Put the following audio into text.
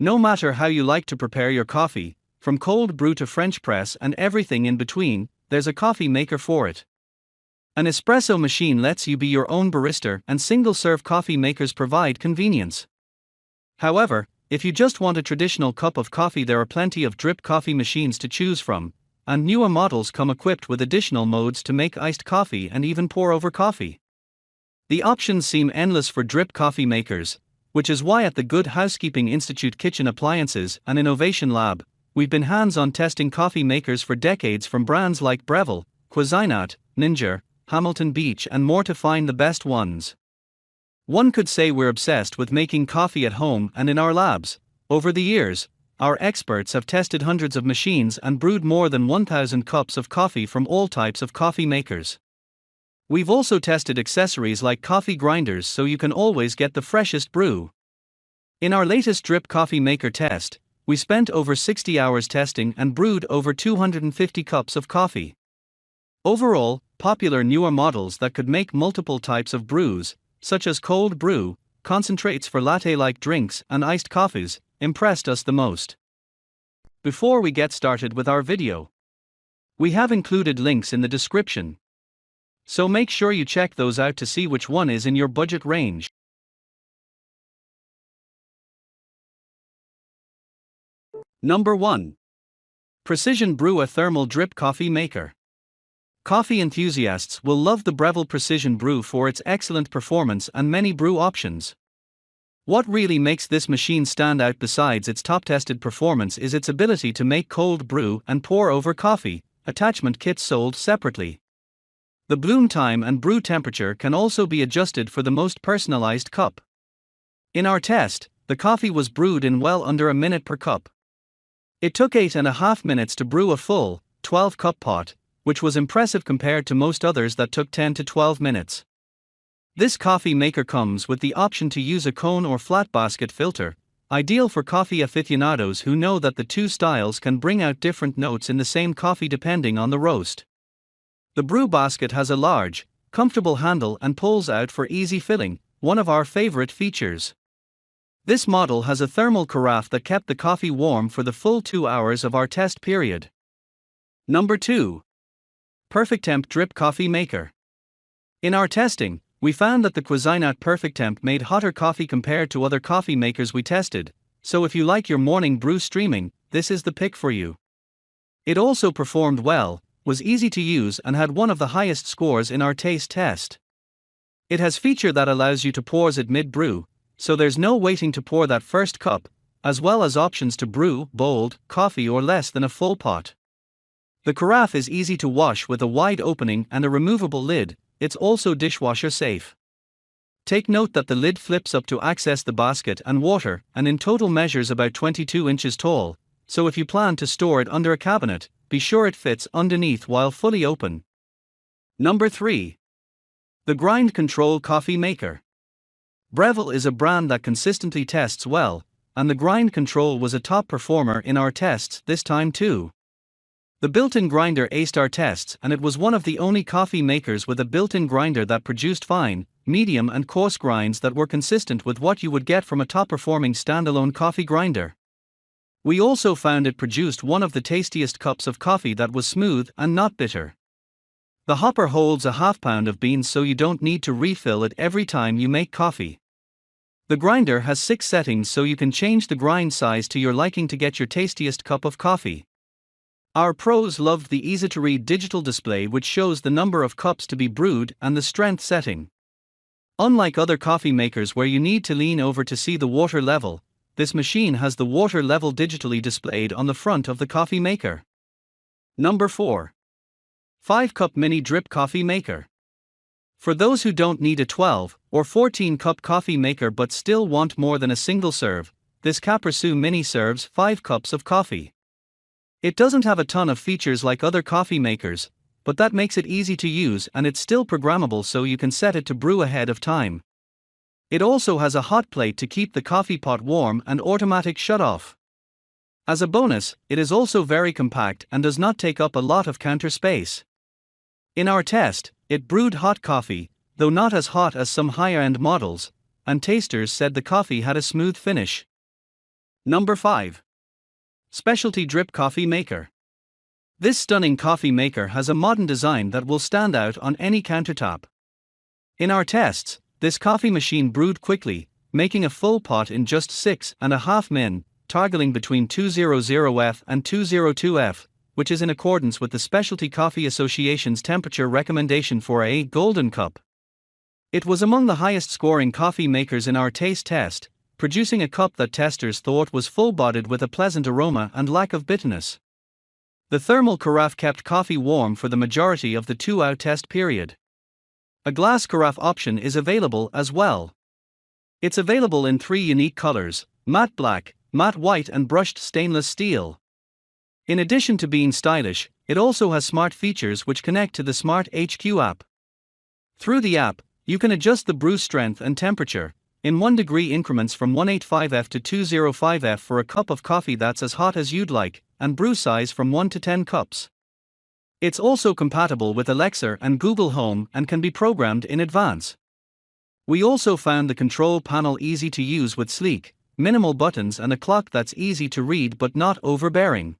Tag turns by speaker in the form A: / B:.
A: No matter how you like to prepare your coffee, from cold brew to French press and everything in between, there's a coffee maker for it. An espresso machine lets you be your own barista, and single-serve coffee makers provide convenience. However, if you just want a traditional cup of coffee, there are plenty of drip coffee machines to choose from, and newer models come equipped with additional modes to make iced coffee and even pour over coffee. The options seem endless for drip coffee makers, which is why at the Good Housekeeping Institute Kitchen Appliances and Innovation Lab, we've been hands-on testing coffee makers for decades, from brands like Brewer, Cuisinart, Ninja, Hamilton Beach and more to find the best ones. One could say we're obsessed with making coffee at home and in our labs. Over the years, our experts have tested hundreds of machines and brewed more than 1,000 cups of coffee from all types of coffee makers. We've also tested accessories like coffee grinders so you can always get the freshest brew. In our latest drip coffee maker test, we spent over 60 hours testing and brewed over 250 cups of coffee. Overall, popular newer models that could make multiple types of brews, such as cold brew, concentrates for latte-like drinks, and iced coffees, impressed us the most. Before we get started with our video, we have included links in the description, so make sure you check those out to see which one is in your budget range. Number 1. Precision Brewer Thermal Drip Coffee Maker. Coffee enthusiasts will love the Breville Precision Brew for its excellent performance and many brew options. What really makes this machine stand out besides its top-tested performance is its ability to make cold brew and pour over coffee, attachment kits sold separately. The bloom time and brew temperature can also be adjusted for the most personalized cup. In our test, the coffee was brewed in well under a minute per cup. It took 8.5 minutes to brew a full, 12-cup pot, which was impressive compared to most others that took 10 to 12 minutes. This coffee maker comes with the option to use a cone or flat basket filter, ideal for coffee aficionados who know that the two styles can bring out different notes in the same coffee depending on the roast. The brew basket has a large, comfortable handle and pulls out for easy filling, one of our favorite features. This model has a thermal carafe that kept the coffee warm for the full 2 hours of our test period. Number 2. Perfectemp Drip Coffee Maker. In our testing, we found that the Cuisinart Perfectemp made hotter coffee compared to other coffee makers we tested, so if you like your morning brew streaming, this is the pick for you. It also performed well, was easy to use and had one of the highest scores in our taste test. It has feature that allows you to pause it mid-brew, so there's no waiting to pour that first cup, as well as options to brew bold coffee or less than a full pot. The carafe is easy to wash with a wide opening and a removable lid. It's also dishwasher safe. Take note that the lid flips up to access the basket and water, and in total measures about 22 inches tall, so if you plan to store it under a cabinet, be sure it fits underneath while fully open. Number 3. The Grind Control Coffee Maker. Breville is a brand that consistently tests well, and the Grind Control was a top performer in our tests this time too. The built-in grinder aced our tests, and it was one of the only coffee makers with a built-in grinder that produced fine, medium and coarse grinds that were consistent with what you would get from a top-performing standalone coffee grinder. We also found it produced one of the tastiest cups of coffee that was smooth and not bitter. The hopper holds a half pound of beans so you don't need to refill it every time you make coffee. The grinder has 6 settings so you can change the grind size to your liking to get your tastiest cup of coffee. Our pros loved the easy-to-read digital display which shows the number of cups to be brewed and the strength setting. Unlike other coffee makers where you need to lean over to see the water level, this machine has the water level digitally displayed on the front of the coffee maker. Number 4. 5-Cup Mini Drip Coffee Maker. For those who don't need a 12 or 14-cup coffee maker but still want more than a single serve, this Capressou Mini serves 5 cups of coffee. It doesn't have a ton of features like other coffee makers, but that makes it easy to use and it's still programmable so you can set it to brew ahead of time. It also has a hot plate to keep the coffee pot warm and automatic shut-off. As a bonus, it is also very compact and does not take up a lot of counter space. In our test, it brewed hot coffee, though not as hot as some higher-end models, and tasters said the coffee had a smooth finish. Number 5. Specialty Drip Coffee Maker. This stunning coffee maker has a modern design that will stand out on any countertop. In our tests, this coffee machine brewed quickly, making a full pot in just 6.5 min, targeting between 200F and 202F, which is in accordance with the Specialty Coffee Association's temperature recommendation for a golden cup. It was among the highest scoring coffee makers in our taste test, producing a cup that testers thought was full-bodied with a pleasant aroma and lack of bitterness. The thermal carafe kept coffee warm for the majority of the 2-hour test period. A glass carafe option is available as well. It's available in 3 unique colors: matte black, matte white and brushed stainless steel. In addition to being stylish, it also has smart features which connect to the Smart HQ app. Through the app, you can adjust the brew strength and temperature in 1 degree increments from 185F to 205F for a cup of coffee that's as hot as you'd like, and brew size from 1 to 10 cups. It's also compatible with Alexa and Google Home and can be programmed in advance. We also found the control panel easy to use with sleek, minimal buttons and a clock that's easy to read but not overbearing.